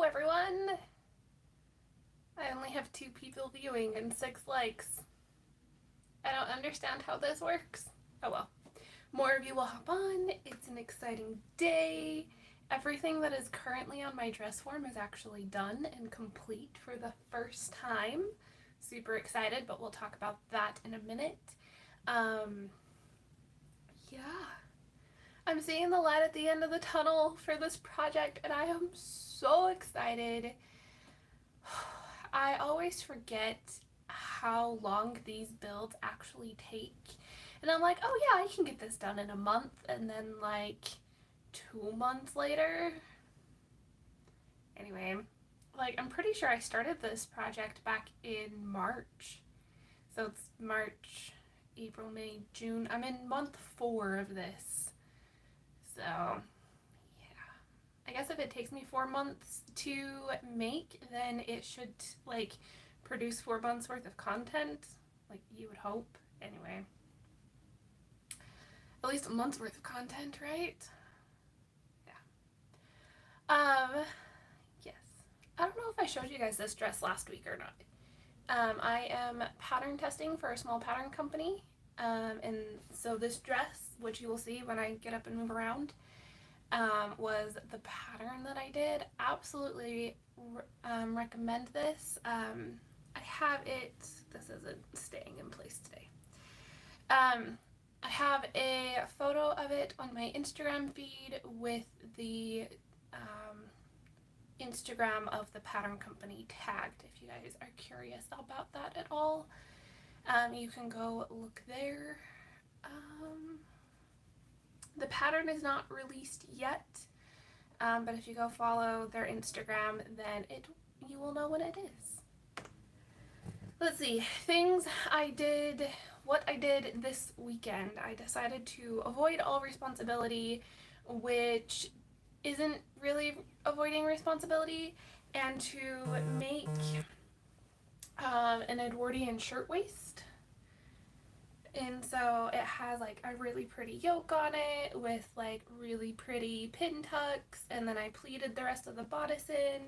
everyone! I only have 2 people viewing and 6 likes. I don't understand how this works. Oh well. More of you will hop on. It's an exciting day. Everything that is currently on my dress form is actually done and complete for the first time. Super excited, but we'll talk about that in a minute. Yeah. I'm seeing the light at the end of the tunnel for this project and I am so excited. I always forget how long these builds actually take. And I'm like, oh yeah, I can get this done in a month. And then like 2 months later. Anyway, like I'm pretty sure I started this project back in March. So it's March, April, May, June. I'm in month 4 of this. So yeah, I guess if it takes me 4 months to make, then it should like produce 4 months worth of content, like you would hope. Anyway, at least a month's worth of content, right? Yeah. Yes. I don't know if I showed you guys this dress last week or not. I am pattern testing for a small pattern company. And so this dress, which you will see when I get up and move around, was the pattern that I did. Absolutely recommend this. I have it, this isn't staying in place today. I have a photo of it on my Instagram feed with the Instagram of the pattern company tagged if you guys are curious about that at all. You can go look there. The pattern is not released yet, but if you go follow their Instagram, then you will know when it is. Let's see, what I did this weekend. I decided to avoid all responsibility, which isn't really avoiding responsibility, and to make an Edwardian shirtwaist. And so it has like a really pretty yoke on it with like really pretty pin tucks, and then I pleated the rest of the bodice in.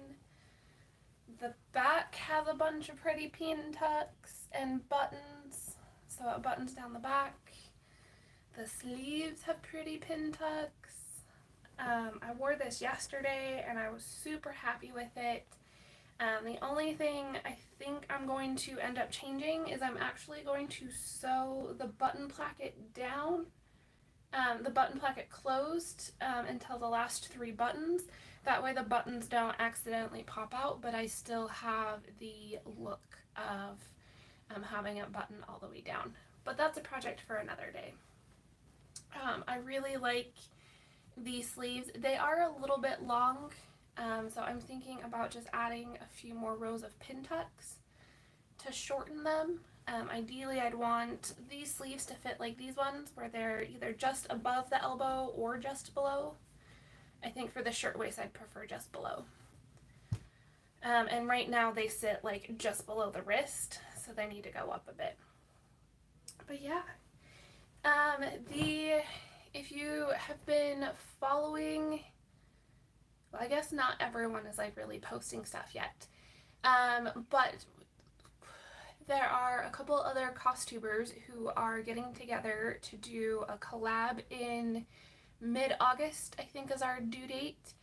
The back has a bunch of pretty pin tucks and buttons, so it buttons down the back. The sleeves have pretty pin tucks. I wore this yesterday and I was super happy with it. The only thing I think I'm going to end up changing is I'm actually going to sew the button placket down, the button placket closed until the last 3 buttons. That way the buttons don't accidentally pop out, but I still have the look of having it button all the way down. But that's a project for another day. I really like these sleeves. They are a little bit long. So I'm thinking about just adding a few more rows of pin tucks to shorten them. Ideally, I'd want these sleeves to fit like these ones, where they're either just above the elbow or just below. I think for the shirtwaist, I'd prefer just below. And right now they sit like just below the wrist, so they need to go up a bit. But yeah, if you have been following, well, I guess not everyone is like really posting stuff yet, but there are a couple other costumers who are getting together to do a collab in mid-August, I think is our due date,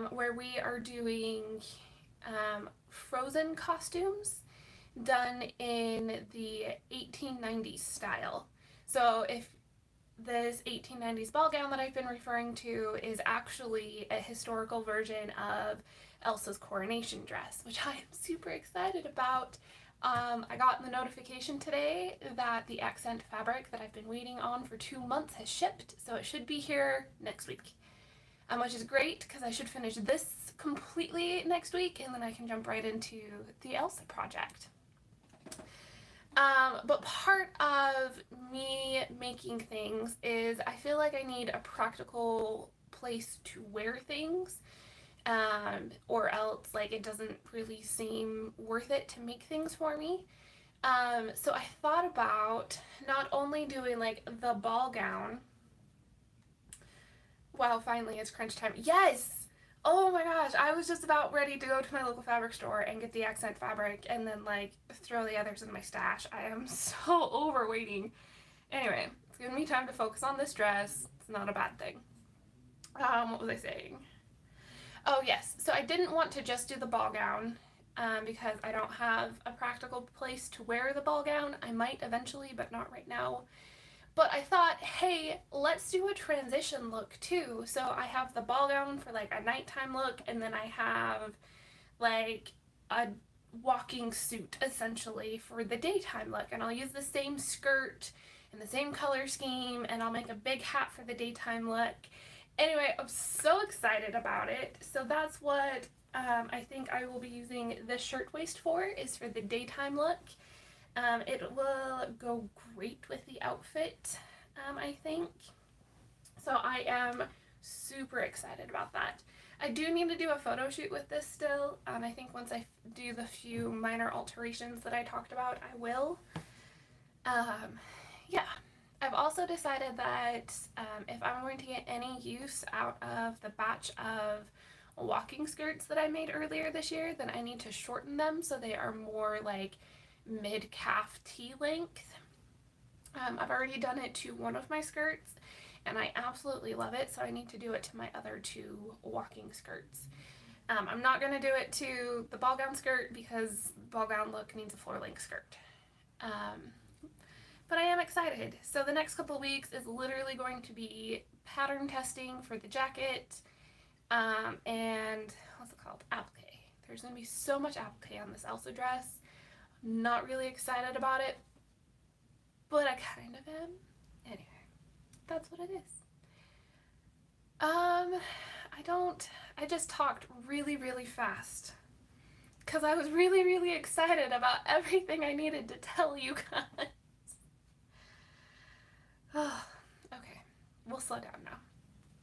where we are doing Frozen costumes done in the 1890s style. So if this 1890s ball gown that I've been referring to is actually a historical version of Elsa's coronation dress, which I am super excited about. I got the notification today that the accent fabric that I've been waiting on for 2 months has shipped, so it should be here next week, which is great because I should finish this completely next week and then I can jump right into the Elsa project. But part of me making things is I feel like I need a practical place to wear things, or else like it doesn't really seem worth it to make things for me. So I thought about not only doing like the ball gown. Wow, finally it's crunch time. Yes! Oh my gosh, I was just about ready to go to my local fabric store and get the accent fabric and then like throw the others in my stash. I am so over waiting. Anyway, it's giving me time to focus on this dress. It's not a bad thing. What was I saying? Oh yes, so I didn't want to just do the ball gown because I don't have a practical place to wear the ball gown. I might eventually, but not right now. But I thought, hey, let's do a transition look too. So I have the ball gown for like a nighttime look, and then I have like a walking suit essentially for the daytime look. And I'll use the same skirt and the same color scheme, and I'll make a big hat for the daytime look. Anyway, I'm so excited about it. So that's what I think I will be using this shirtwaist for, is for the daytime look. It will go great with the outfit, I think. So I am super excited about that. I do need to do a photo shoot with this still. I think once I do the few minor alterations that I talked about, I will. Yeah. I've also decided that if I'm going to get any use out of the batch of walking skirts that I made earlier this year, then I need to shorten them so they are more like mid-calf tee length. I've already done it to one of my skirts and I absolutely love it, so I need to do it to my other two walking skirts. I'm not going to do it to the ball gown skirt because ball gown look needs a floor length skirt. But I am excited. So the next couple of weeks is literally going to be pattern testing for the jacket and what's it called? Applique. There's going to be so much applique on this Elsa dress. I'm not really excited about it, but I kind of am. Anyway, that's what it is. I just talked really, really fast because I was really, really excited about everything I needed to tell you guys. Oh, okay, we'll slow down now.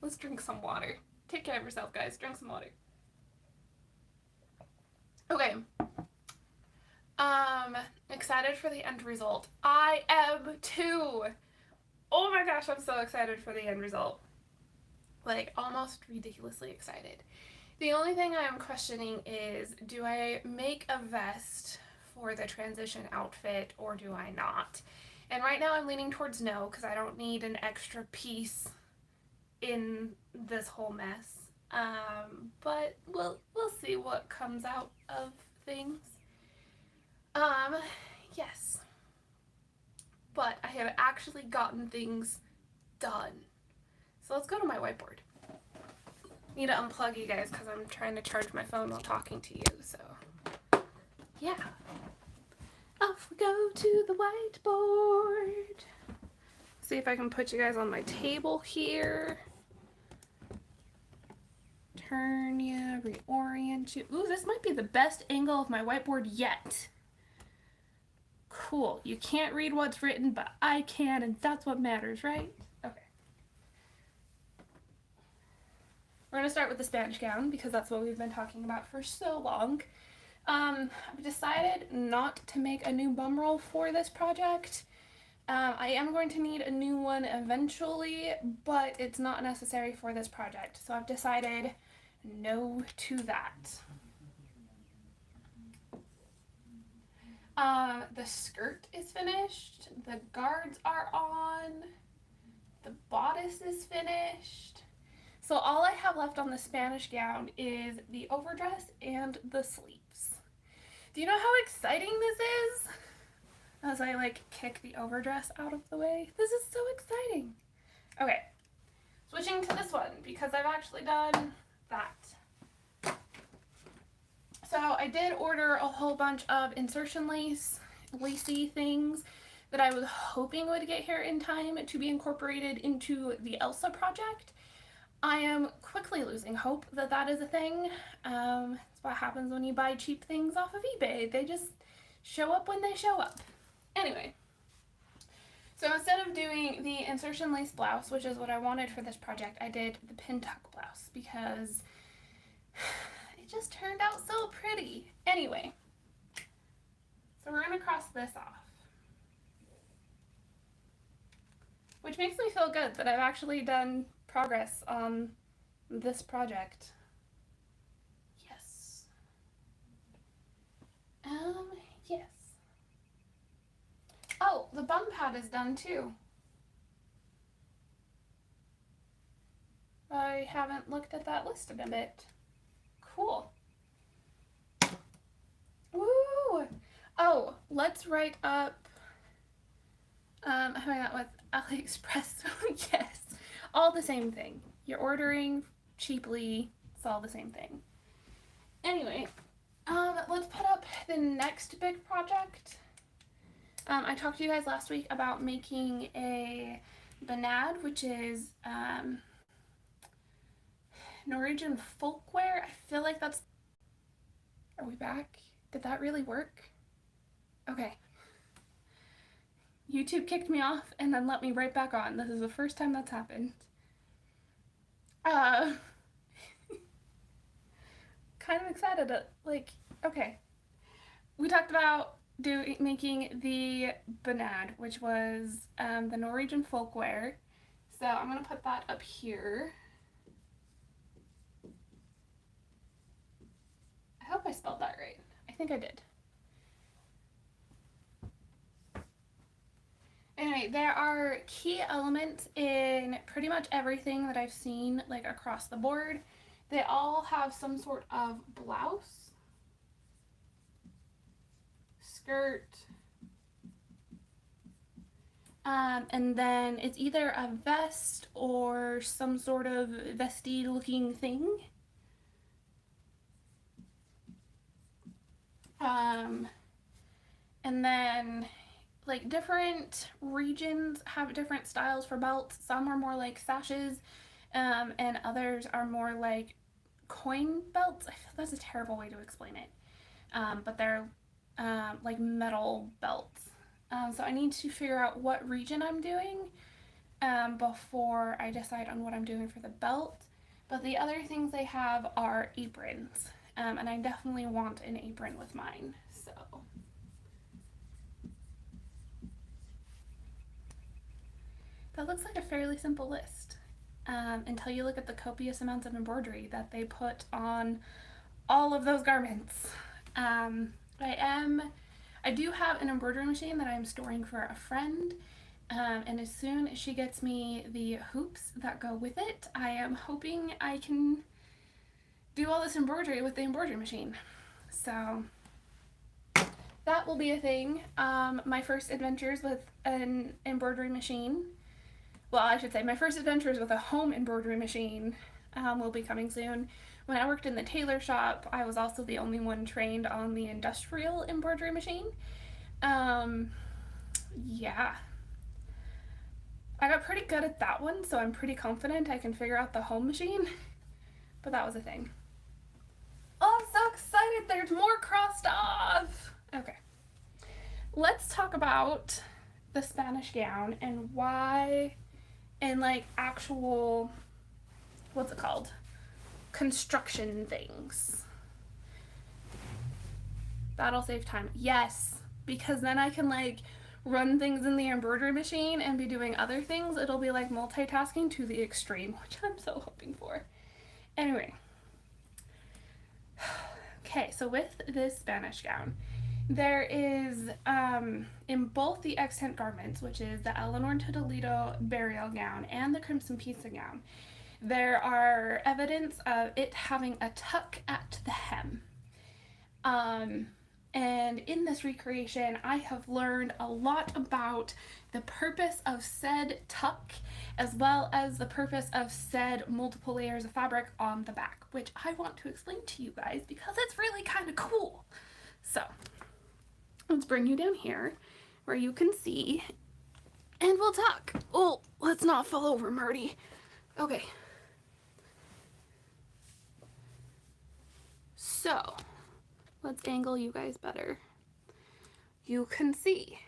Let's drink some water. Take care of yourself, guys. Drink some water. Okay. Excited for the end result. I am too. Oh my gosh, I'm so excited for the end result. Like, almost ridiculously excited. The only thing I am questioning is, do I make a vest for the transition outfit or do I not? And right now I'm leaning towards no, because I don't need an extra piece in this whole mess. But we'll see what comes out of things. Yes. But I have actually gotten things done. So let's go to my whiteboard. Need to unplug you guys because I'm trying to charge my phone while talking to you, so yeah. Off we go to the whiteboard. See if I can put you guys on my table here. Turn you, reorient you. Ooh, this might be the best angle of my whiteboard yet. Cool. You can't read what's written, but I can, and that's what matters, right? Okay. We're going to start with the Spanish gown because that's what we've been talking about for so long. I've decided not to make a new bum roll for this project. I am going to need a new one eventually, but it's not necessary for this project. So I've decided no to that. The skirt is finished, the guards are on, the bodice is finished. So all I have left on the Spanish gown is the overdress and the sleeves. Do you know how exciting this is? As I like kick the overdress out of the way. This is so exciting. Okay, switching to this one because I've actually done that. So I did order a whole bunch of insertion lacy things that I was hoping would get here in time to be incorporated into the Elsa project. I am quickly losing hope that that is a thing. It's what happens when you buy cheap things off of eBay. They just show up when they show up. Anyway, so instead of doing the insertion lace blouse, which is what I wanted for this project, I did the pin tuck blouse because it just turned out so pretty. Anyway, so we're going to cross this off, which makes me feel good that I've actually done progress on this project. the bum pad is done too. I haven't looked at that list in a bit. Cool. Woo! Oh, let's write up, hang out with AliExpress. Yes, all the same thing. You're ordering cheaply, it's all the same thing. Anyway, let's put up the next big project. I talked to you guys last week about making a bonad, which is Norwegian folkwear. I feel like that's... Are we back? Did that really work? Okay. YouTube kicked me off and then let me right back on. This is the first time that's happened. Kind of excited to, like, okay. We talked about making the bonad, which was the Norwegian folkwear. So I'm gonna put that up here. I hope I spelled that right. I think I did. Anyway, there are key elements in pretty much everything that I've seen, like, across the board. They all have some sort of blouse, skirt, and then it's either a vest or some sort of vesty looking thing. And then, like, different regions have different styles for belts. Some are more like sashes, and others are more like coin belts. I feel that's a terrible way to explain it, but they're like metal belts. So I need to figure out what region I'm doing before I decide on what I'm doing for the belt. But the other things they have are aprons, and I definitely want an apron with mine. So that looks like a fairly simple list, until you look at the copious amounts of embroidery that they put on all of those garments. I do have an embroidery machine that I'm storing for a friend, and as soon as she gets me the hoops that go with it, I am hoping I can do all this embroidery with the embroidery machine. So that will be a thing. My first adventures with an embroidery machine, well, I should say my first adventures with a home embroidery machine will be coming soon. When I worked in the tailor shop, I was also the only one trained on the industrial embroidery machine. Yeah. I got pretty good at that one, so I'm pretty confident I can figure out the home machine. But that was a thing. Oh, I'm so excited! There's more crossed off! Okay. Let's talk about the Spanish gown and why, and like actual, what's it called? Construction things. That'll save time. Yes, because then I can like run things in the embroidery machine and be doing other things. It'll be like multitasking to the extreme, which I'm so hoping for. Anyway. Okay, so with this Spanish gown, there is, in both the extant garments, which is the Eleanor to Toledo burial gown and the Crimson Pizza gown, there are evidence of it having a tuck at the hem. And in this recreation, I have learned a lot about the purpose of said tuck, as well as the purpose of said multiple layers of fabric on the back, which I want to explain to you guys because it's really kind of cool. So let's bring you down here where you can see, and we'll talk. Oh, let's not fall over, Marty. Okay. So let's angle you guys better. You can see.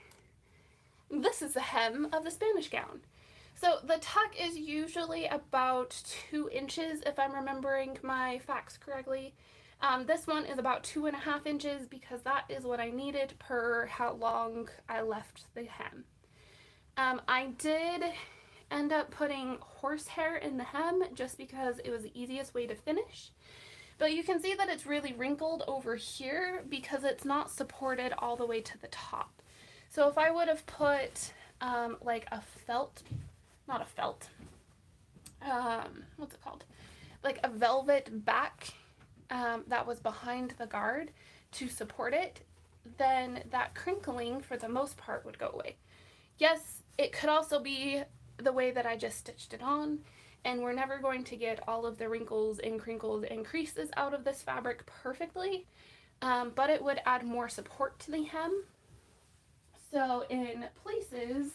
This is the hem of the Spanish gown. So the tuck is usually about 2 inches, if I'm remembering my facts correctly. This one is about 2.5 inches because that is what I needed per how long I left the hem. I did end up putting horsehair in the hem just because it was the easiest way to finish. But you can see that it's really wrinkled over here because it's not supported all the way to the top. So if I would have put like a felt, not a felt, what's it called? Like a velvet back that was behind the guard to support it, then that crinkling for the most part would go away. Yes, it could also be the way that I just stitched it on, and we're never going to get all of the wrinkles and crinkles and creases out of this fabric perfectly, but it would add more support to the hem. So in places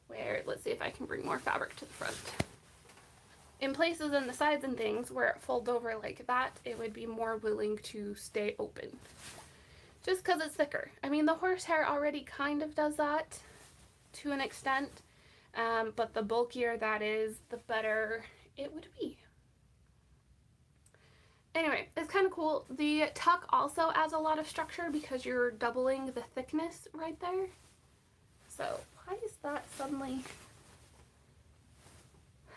where, let's see if I can bring more fabric to the front. In places on the sides and things where it folds over like that, it would be more willing to stay open. Just because it's thicker. I mean, the horsehair already kind of does that to an extent, but the bulkier that is, the better it would be. Anyway, it's kind of cool. The tuck also adds a lot of structure because you're doubling the thickness right there. So why is that suddenly?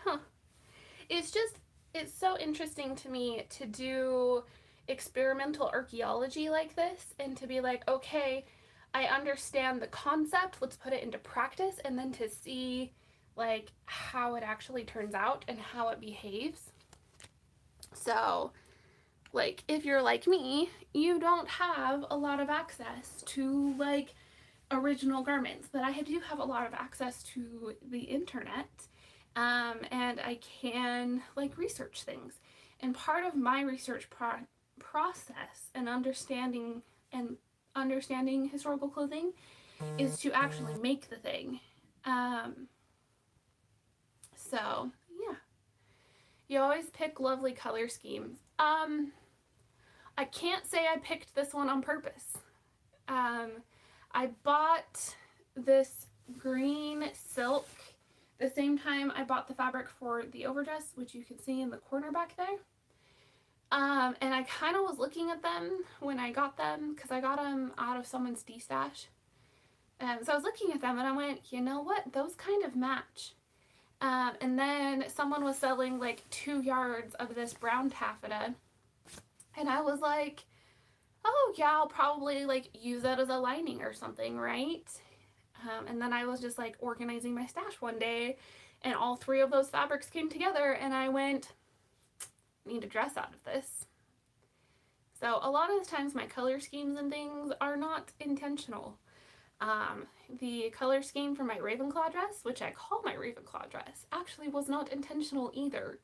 Huh. It's so interesting to me to do experimental archaeology like this and to be like, okay, I understand the concept, let's put it into practice, and then to see like how it actually turns out and how it behaves. So like if you're like me, you don't have a lot of access to like original garments, but I do have a lot of access to the internet, and I can like research things. And part of my research process and understanding historical clothing is to actually make the thing. So yeah, you always pick lovely color schemes. I can't say I picked this one on purpose. I bought this green silk the same time I bought the fabric for the overdress, which you can see in the corner back there. And I kind of was looking at them when I got them, because I got them out of someone's de-stash. So I was looking at them and I went, you know what, those kind of match. And then someone was selling like 2 yards of this brown taffeta, and I was like, oh yeah, I'll probably like use that as a lining or something, right? And then I was just like organizing my stash one day, and all 3 of those fabrics came together, and I went, I need a dress out of this. So a lot of the times my color schemes and things are not intentional. The color scheme for my Ravenclaw dress, which I call my Ravenclaw dress, actually was not intentional either.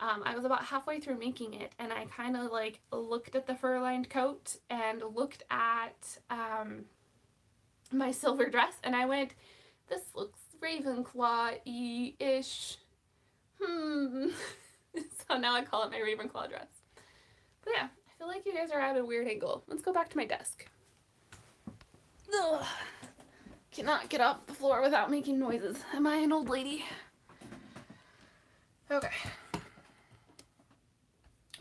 I was about halfway through making it, and I kind of like looked at the fur-lined coat and looked at my silver dress, and I went, this looks Ravenclaw-y-ish. So now I call it my Ravenclaw dress. But yeah, I feel like you guys are at a weird angle. Let's go back to my desk. Ugh. Cannot get off the floor without making noises. Am I an old lady? Okay.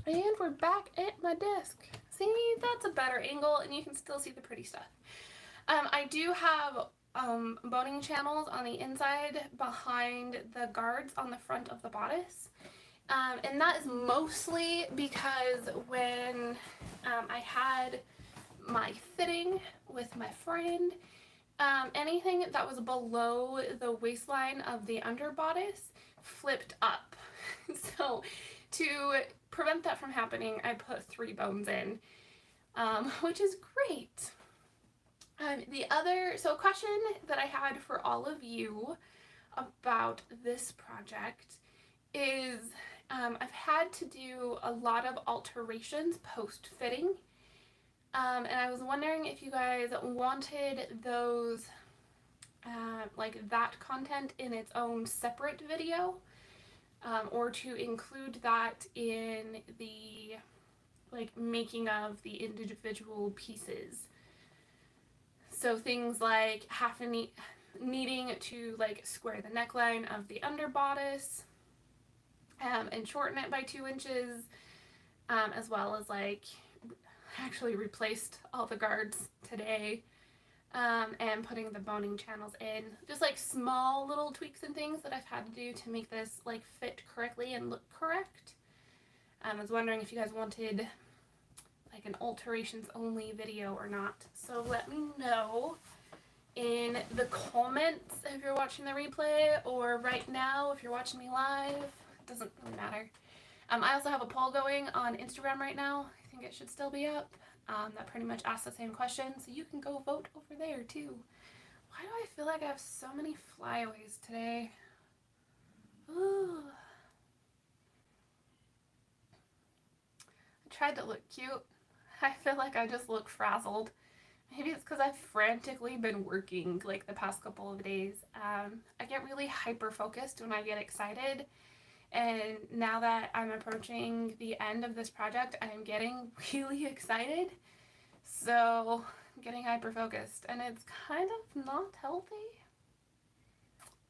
And we're back at my desk. See, that's a better angle, and you can still see the pretty stuff. I do have boning channels on the inside behind the guards on the front of the bodice. And that is mostly because when I had my fitting with my friend, anything that was below the waistline of the under bodice flipped up. So to prevent that from happening, I put 3 bones in, which is great. So a question that I had for all of you about this project is, I've had to do a lot of alterations post-fitting, and I was wondering if you guys wanted those, like that content in its own separate video, or to include that in the like making of the individual pieces. So things like needing to like square the neckline of the under bodice, and shorten it by 2 inches, as well as like actually replaced all the guards today, and putting the boning channels in. Just like small little tweaks and things that I've had to do to make this like fit correctly and look correct. I was wondering if you guys wanted like an alterations only video or not. So let me know in the comments if you're watching the replay, or right now if you're watching me live. It doesn't really matter. I also have a poll going on Instagram right now. I think it should still be up. That pretty much asks the same question, so you can go vote over there too. Why do I feel like I have so many flyaways today? Ooh. I tried to look cute. I feel like I just look frazzled. Maybe it's because I've frantically been working like the past couple of days. I get really hyper focused when I get excited, and now that I'm approaching the end of this project, I'm getting really excited. So I'm getting hyper focused, and it's kind of not healthy.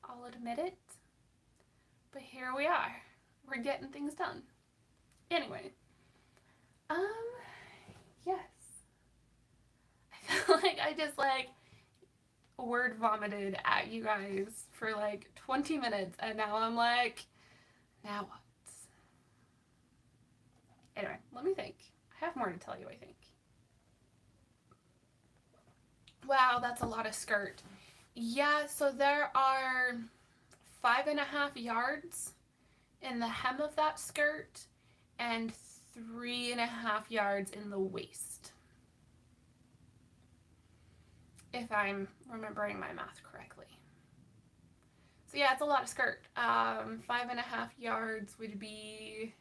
I'll admit it. But here we are. We're getting things done. Anyway, yes. I feel like I just like word vomited at you guys for like 20 minutes, and now I'm like, now what? Anyway, let me think. I have more to tell you, I think. Wow, that's a lot of skirt. Yeah, so there are 5.5 yards in the hem of that skirt and 3.5 yards in the waist, if I'm remembering my math correctly. So yeah, it's a lot of skirt. 5.5 yards would be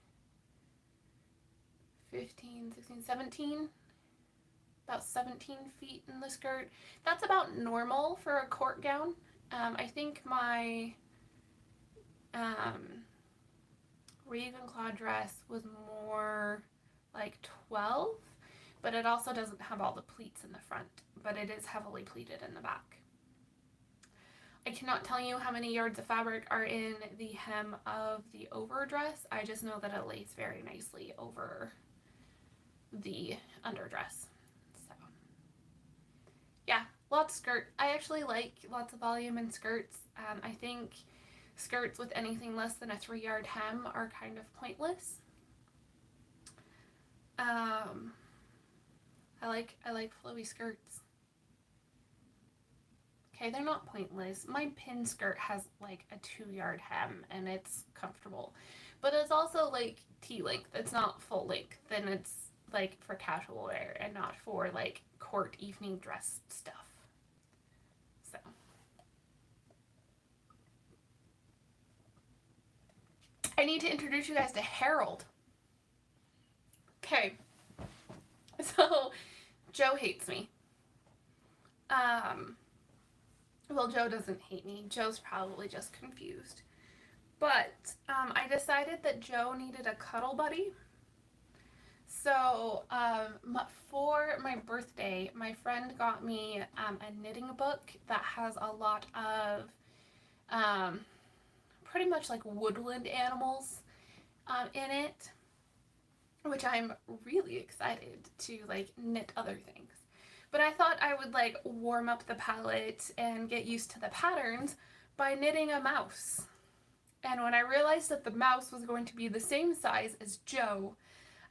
15, 16, 17, about 17 feet in the skirt. That's about normal for a court gown. I think my Ravenclaw dress was more like 12, but it also doesn't have all the pleats in the front, but it is heavily pleated in the back. I cannot tell you how many yards of fabric are in the hem of the overdress. I just know that it lays very nicely over the underdress. So yeah, lots of skirt. I actually like lots of volume in skirts. I think skirts with anything less than a 3-yard hem are kind of pointless. I like flowy skirts. Okay, they're not pointless. My pin skirt has like a 2-yard hem and it's comfortable, but it's also like T-length. It's not full length, and it's like for casual wear and not for like court evening dress stuff. So I need to introduce you guys to Harold. Okay, so Joe hates me. Well, Joe doesn't hate me. Joe's probably just confused. But I decided that Joe needed a cuddle buddy. So for my birthday, my friend got me a knitting book that has a lot of pretty much like woodland animals in it, which I'm really excited to like knit other things. But I thought I would like warm up the palette and get used to the patterns by knitting a mouse. And when I realized that the mouse was going to be the same size as Joe,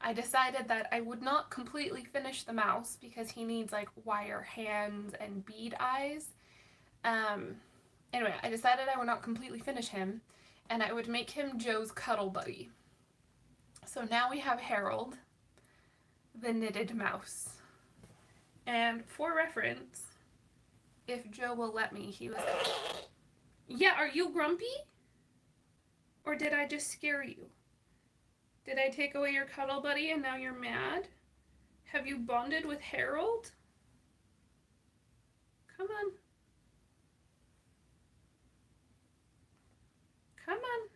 I decided that I would not completely finish the mouse because he needs like wire hands and bead eyes. Anyway, I decided I would not completely finish him, and I would make him Joe's cuddle buddy. So now we have Harold, the knitted mouse. And for reference, if Joe will let me, he was... Yeah, are you grumpy? Or did I just scare you? Did I take away your cuddle buddy and now you're mad? Have you bonded with Harold? Come on. Come on.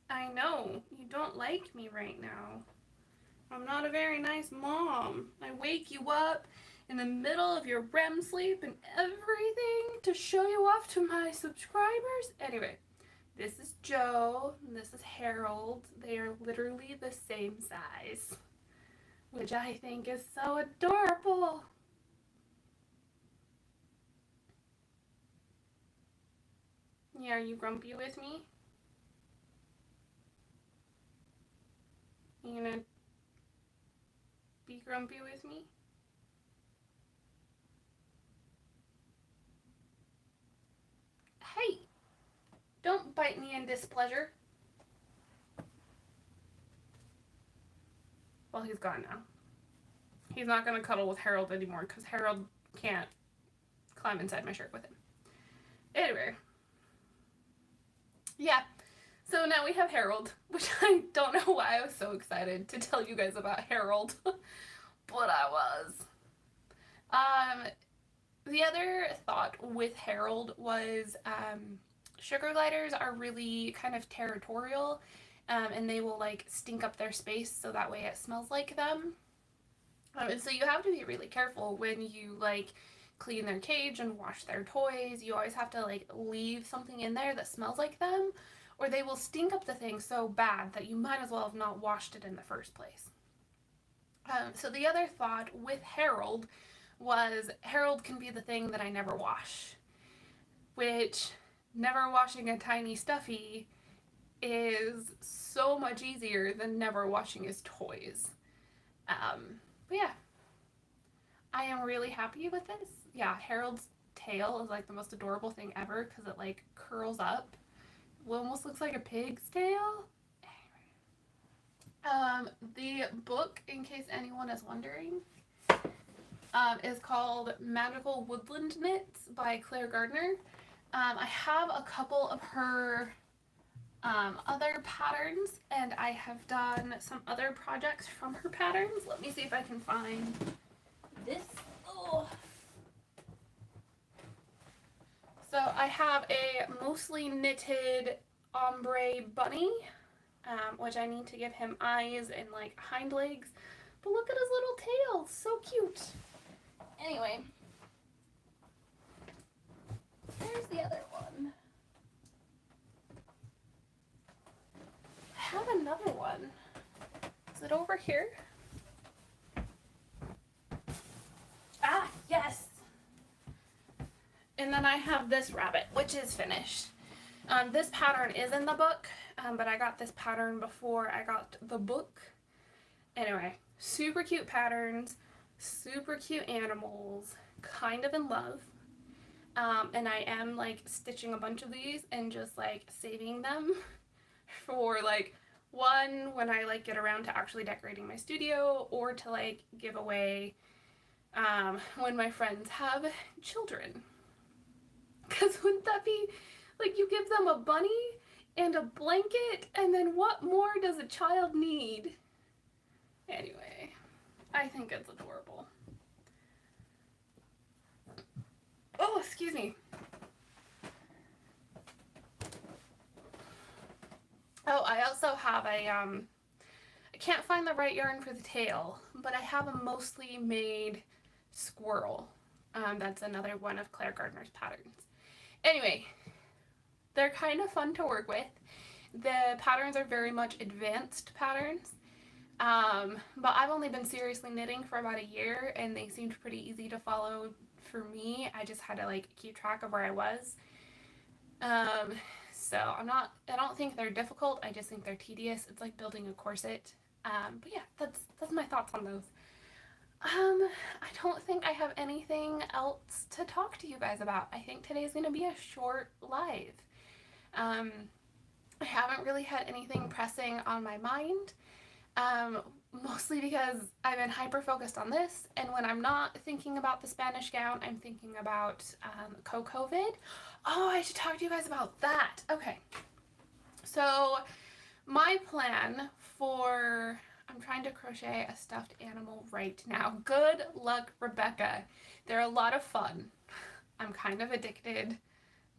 I know, you don't like me right now. I'm not a very nice mom. I wake you up in the middle of your REM sleep and everything to show you off to my subscribers. Anyway, this is Joe, and this is Harold. They are literally the same size, which I think is so adorable. Yeah, are you grumpy with me? You gonna be grumpy with me? fight me in displeasure. Well, he's gone now. He's not going to cuddle with Harold anymore because Harold can't climb inside my shirt with him. Anyway. Yeah. So now we have Harold, which I don't know why I was so excited to tell you guys about Harold. But I was. The other thought with Harold was sugar gliders are really kind of territorial, and they will like stink up their space so that way it smells like them. And so you have to be really careful when you like clean their cage and wash their toys. You always have to like leave something in there that smells like them, or they will stink up the thing so bad that you might as well have not washed it in the first place. So the other thought with Harold was Harold can be the thing that I never wash, which never washing a tiny stuffy is so much easier than never washing his toys. But yeah, I am really happy with this. Yeah, Harold's tail is like the most adorable thing ever because it like curls up. It almost looks like a pig's tail. Anyway. The book, in case anyone is wondering, is called Magical Woodland Knits by Claire Gardner. I have a couple of her other patterns, and I have done some other projects from her patterns. Let me see if I can find this. Oh. So I have a mostly knitted ombre bunny, which I need to give him eyes and like hind legs. But look at his little tail, so cute. Anyway, there's the other one. I have another one. Is it over here? Ah, yes. And then I have this rabbit, which is finished. This pattern is in the book, but I got this pattern before I got the book. Anyway, super cute patterns, super cute animals, kind of in love. And I am like stitching a bunch of these and just like saving them for like one when I like get around to actually decorating my studio, or to like give away when my friends have children. Because wouldn't that be like, you give them a bunny and a blanket, and then what more does a child need? Anyway, I think it's adorable. Oh, excuse me. Oh, I also have a, I can't find the right yarn for the tail, but I have a mostly made squirrel. That's another one of Claire Gardner's patterns. Anyway, they're kind of fun to work with. The patterns are very much advanced patterns, but I've only been seriously knitting for about a year, and they seemed pretty easy to follow for me. I just had to like keep track of where I was. So I don't think they're difficult. I just think they're tedious. It's like building a corset. But yeah, that's my thoughts on those. I don't think I have anything else to talk to you guys about. I think today's going to be a short live. I haven't really had anything pressing on my mind, mostly because I've been hyper-focused on this, and when I'm not thinking about the Spanish gown, I'm thinking about CocoVyd. Oh, I should talk to you guys about that. Okay, so my plan for... I'm trying to crochet a stuffed animal right now. Good luck, Rebecca. They're a lot of fun. I'm kind of addicted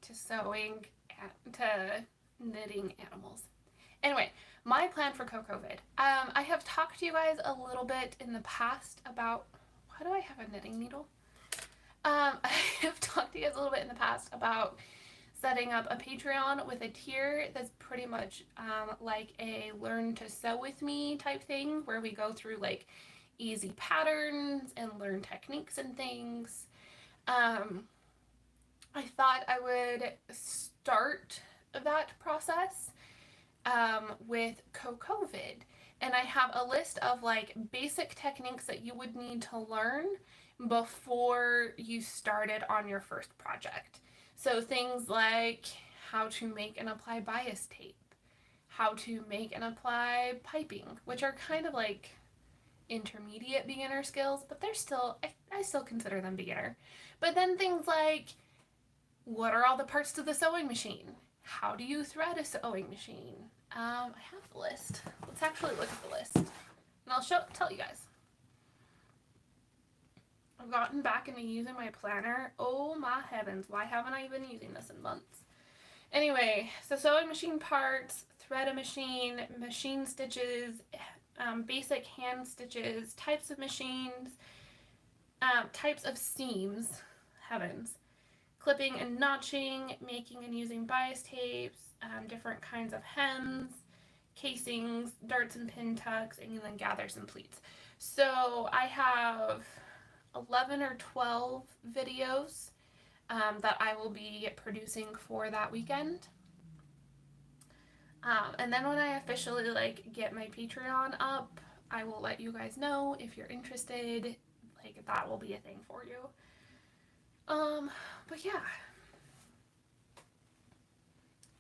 to sewing and to knitting animals. Anyway, my plan for CocoVyd. I have talked to you guys a little bit in the past about... Why do I have a knitting needle? I have talked to you guys a little bit in the past about setting up a Patreon with a tier that's pretty much like a learn to sew with me type thing, where we go through like easy patterns and learn techniques and things. I thought I would start that process with CocoVyd, and I have a list of like basic techniques that you would need to learn before you started on your first project. So things like how to make and apply bias tape, how to make and apply piping, which are kind of like intermediate beginner skills, but they're still, I still consider them beginner. But then things like, what are all the parts to the sewing machine? How do you thread a sewing machine? I have the list. Let's actually look at the list, and I'll tell you guys. I've gotten back into using my planner. Oh my heavens, why haven't I been using this in months? Anyway, so sewing machine parts, thread a machine, machine stitches, basic hand stitches, types of machines, types of seams, heavens, clipping and notching, making and using bias tapes, different kinds of hems, casings, darts and pin tucks, and then gathers and pleats. So I have 11 or 12 videos that I will be producing for that weekend. And then when I officially get my Patreon up, I will let you guys know if you're interested. That will be a thing for you. But yeah,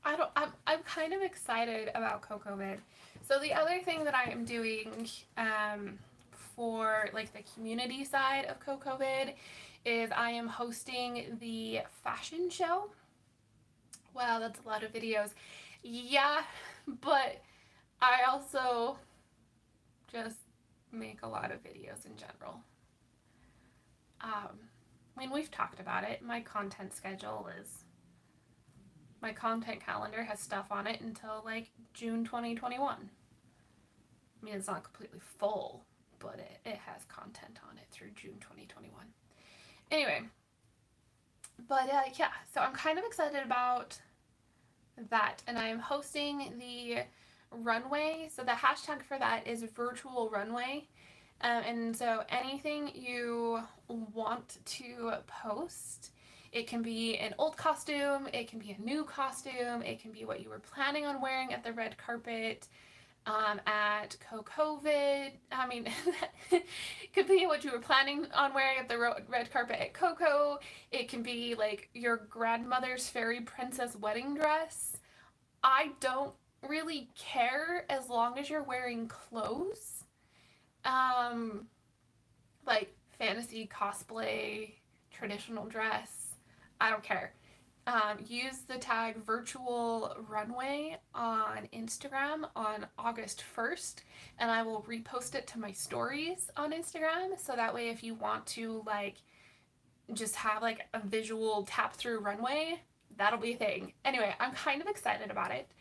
I'm kind of excited about CocoVyd. So the other thing that I am doing for the community side of CocoVyd is I am hosting the fashion show. Wow, that's a lot of videos. Yeah, but I also just make a lot of videos in general. We've talked about it. My content calendar has stuff on it until June 2021. I mean, it's not completely full, but it has content on it through June 2021. Anyway, but yeah, so I'm kind of excited about that, and I am hosting the runway. So the hashtag for that is virtual runway. And so anything you want to post, it can be an old costume, it can be a new costume, it can be what you were planning on wearing at the red carpet at CocoVyd. I mean, it could be what you were planning on wearing at the red carpet at Coco. It can be your grandmother's fairy princess wedding dress. I don't really care as long as you're wearing clothes. Fantasy cosplay, traditional dress, I don't care. Use the tag virtual runway on Instagram on August 1st, and I will repost it to my stories on Instagram, so that way if you want to just have a visual tap through runway, that'll be a thing. Anyway, I'm kind of excited about it.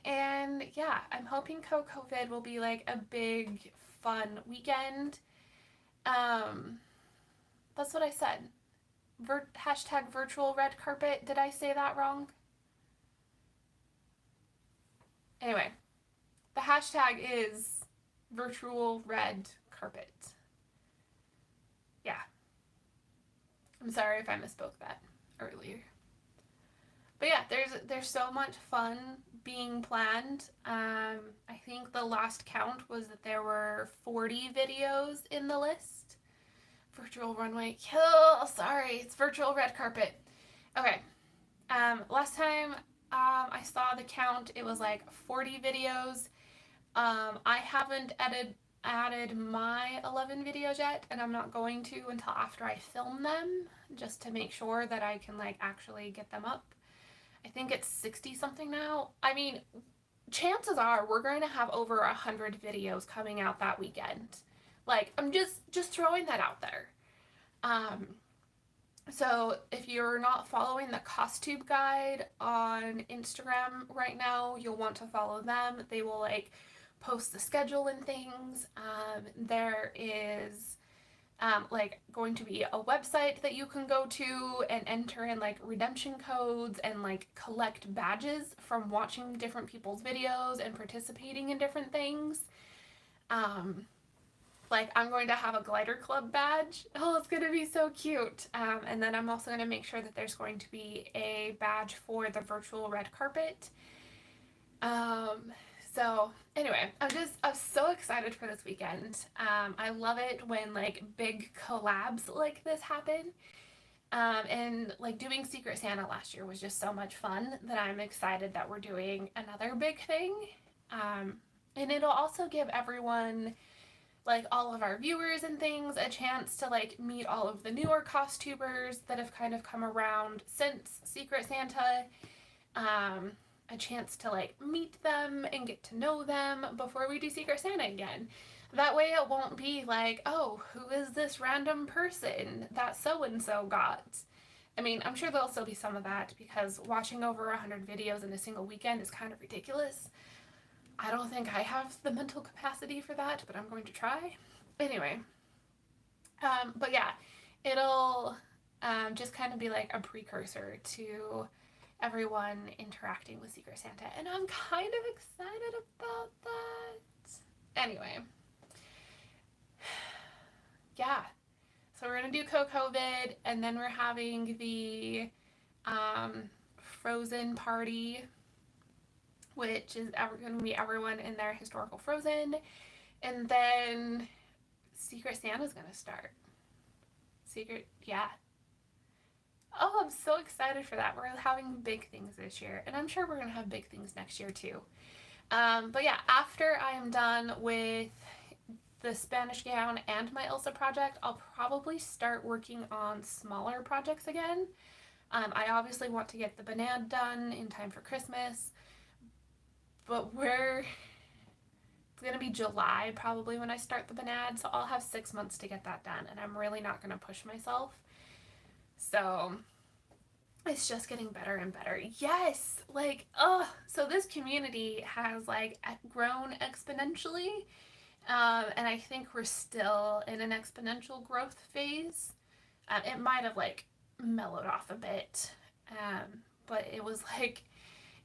And yeah, I'm hoping CocoVyd will be a big fun weekend. That's what I said. Hashtag virtual red carpet. Did I say that wrong? Anyway, the hashtag is virtual red carpet. Yeah. I'm sorry if I misspoke that earlier. But yeah, there's so much fun being planned. I think the last count was that there were 40 videos in the list. Virtual runway. Oh, sorry, it's virtual red carpet. Okay. Last time I saw the count, it was 40 videos. I haven't added my 11 videos yet, and I'm not going to until after I film them, just to make sure that I can actually get them up. I think it's 60 something now. I mean, chances are we're going to have over 100 videos coming out that weekend. I'm just throwing that out there. So if you're not following the costume guide on Instagram right now, you'll want to follow them. They will post the schedule and things. There is going to be a website that you can go to and enter in redemption codes and collect badges from watching different people's videos and participating in different things. I'm going to have a glider club badge. Oh, it's going to be so cute. And then I'm also going to make sure that there's going to be a badge for the virtual red carpet. So anyway, I'm so excited for this weekend. I love it when big collabs like this happen. And like doing Secret Santa last year was just so much fun that I'm excited that we're doing another big thing. And it'll also give everyone, like all of our viewers and things, a chance to like meet all of the newer costumers that have kind of come around since Secret Santa. A chance to like meet them and get to know them before we do Secret Santa again. That way it won't be like, oh, who is this random person that so-and-so got? I mean, I'm sure there'll still be some of that because watching over 100 videos in a single weekend is kind of ridiculous. I don't think I have the mental capacity for that, but I'm going to try. Anyway, but yeah, it'll just kind of be like a precursor to everyone interacting with Secret Santa, and I'm kind of excited about that. Anyway, yeah, so we're gonna do CocoVyd, and then we're having the Frozen party, which is going to be everyone in their historical Frozen, and then Secret Santa's gonna start. Yeah. Oh, I'm so excited for that. We're having big things this year, and I'm sure we're gonna have big things next year too. But yeah, after I am done with the Spanish gown and my Elsa project, I'll probably start working on smaller projects again. I obviously want to get the banana done in time for Christmas, but it's gonna be July probably when I start the banana, so I'll have 6 months to get that done, and I'm really not gonna push myself. So it's just getting better and better. Yes, like, so this community has like grown exponentially, and I think we're still in an exponential growth phase. It might have like mellowed off a bit, but it was like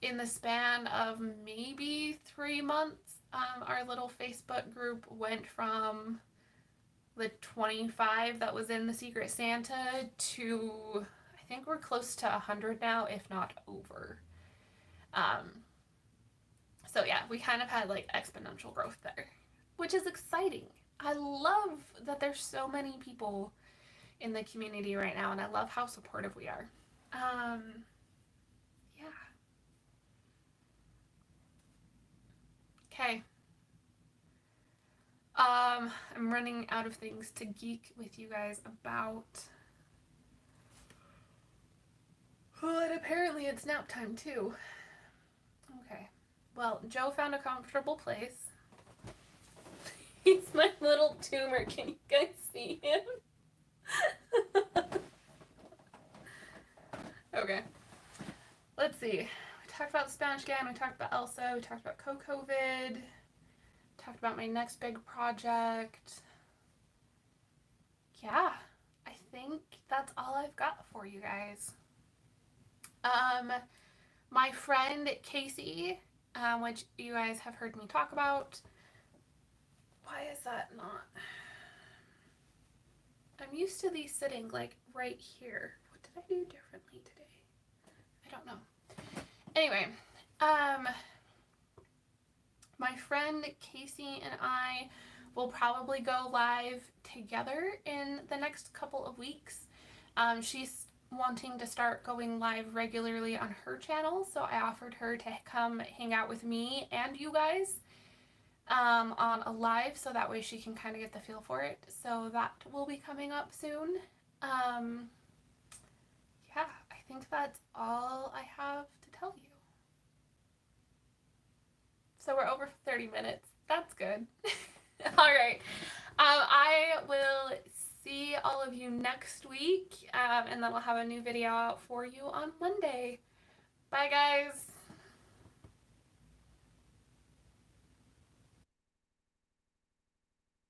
in the span of maybe 3 months, our little Facebook group went from the 25 that was in the Secret Santa to, I think we're close to 100 now, if not over. So yeah, we kind of had like exponential growth there, which is exciting. I love that there's so many people in the community right now, and I love how supportive we are. Yeah. Okay. I'm running out of things to geek with you guys about. But apparently it's nap time too. Okay. Well, Joe found a comfortable place. He's my little tumor. Can you guys see him? Okay. Let's see. We talked about the Spanish gown, we talked about Elsa, we talked about CocoVyd, talked about my next big project. Yeah, I think that's all I've got for you guys. My friend Casey, which you guys have heard me talk about. Why is that not? I'm used to these sitting like right here. What did I do differently today? I don't know. Anyway, my friend Casey and I will probably go live together in the next couple of weeks. She's wanting to start going live regularly on her channel, so I offered her to come hang out with me and you guys on a live, so that way she can kind of get the feel for it. So that will be coming up soon. Yeah, I think that's all I have to tell you. So we're over 30 minutes. That's good. All right. I will see all of you next week, and then I'll have a new video out for you on Monday. Bye, guys.